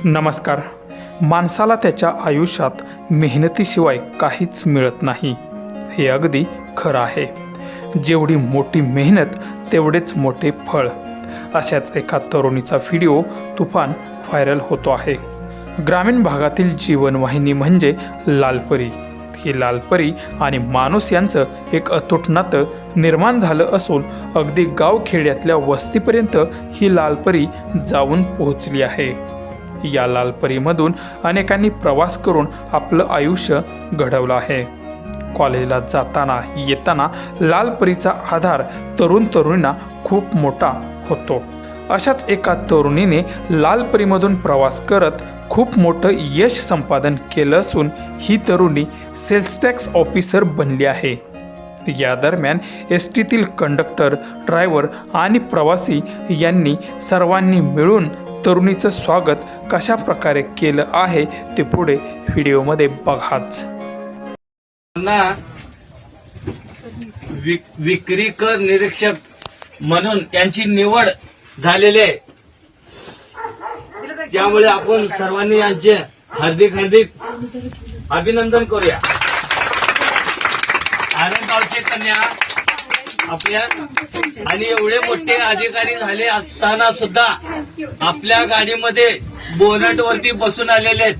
नमस्कार. माणसाला त्याच्या आयुष्यात मेहनतीशिवाय काहीच मिळत नाही, हे अगदी खरं आहे. जेवढी मोठी मेहनत तेवढेच मोठे फळ. अशाच एका तरुणीचा व्हिडिओ तुफान व्हायरल होतो आहे. ग्रामीण भागातील जीवनवाहिनी म्हणजे लालपरी. ही लालपरी आणि माणूस यांचं एक अतूट नातं निर्माण झालं असून अगदी गावखेड्यातल्या वस्तीपर्यंत ही लालपरी जाऊन पोहोचली आहे. या लालपरीमधून अनेकांनी प्रवास करून आपलं आयुष्य घडवलं आहे. कॉलेजला जाताना येताना लालपरीचा आधार तरुण तरुणींना खूप मोठा होतो. अशाच एका तरुणीने लालपरीमधून प्रवास करत खूप मोठं यश संपादन केलं असून ही तरुणी सेल्स टॅक्स ऑफिसर बनली आहे. या दरम्यान एसटीतील कंडक्टर, ड्रायव्हर आणि प्रवासी यांनी सर्वांनी मिळून तरुणीचं स्वागत कशा प्रकारे केलं आहे ते पुढे व्हिडिओमध्ये बघाच. विक्री कर निरीक्षक म्हणून यांची निवड झालेली आहे. त्यामुळे आपण सर्वांनी यांचे हार्दिक अभिनंदन करूया. आनंदगावचे कन्या आपल्या आणि एवढे मोठे अधिकारी झाले असताना सुद्धा आपल्या गाडीमध्ये बोनट वरती बसून आलेले आहेत.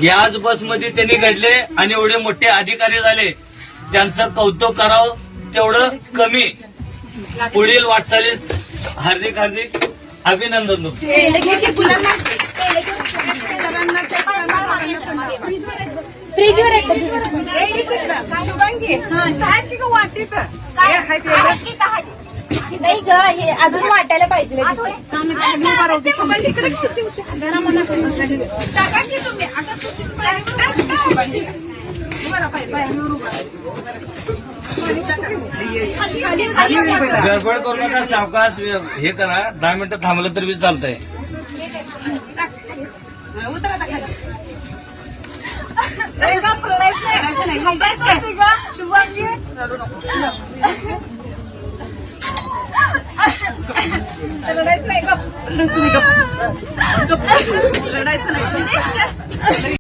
याच बसमध्ये त्यांनी घडले आणि एवढे मोठे अधिकारी झाले. त्यांचं कौतुक करावं तेवढं कमी. पुढील वाटचालीस हार्दिक अभिनंदन. फ्रीजवर नाही ग, हे अजून वाटायला पाहिजे. गडबड करू नका, सावकाश हे करा. 10 मिनिटं थांबलं तर बी चालतंय. लढायचं नाही.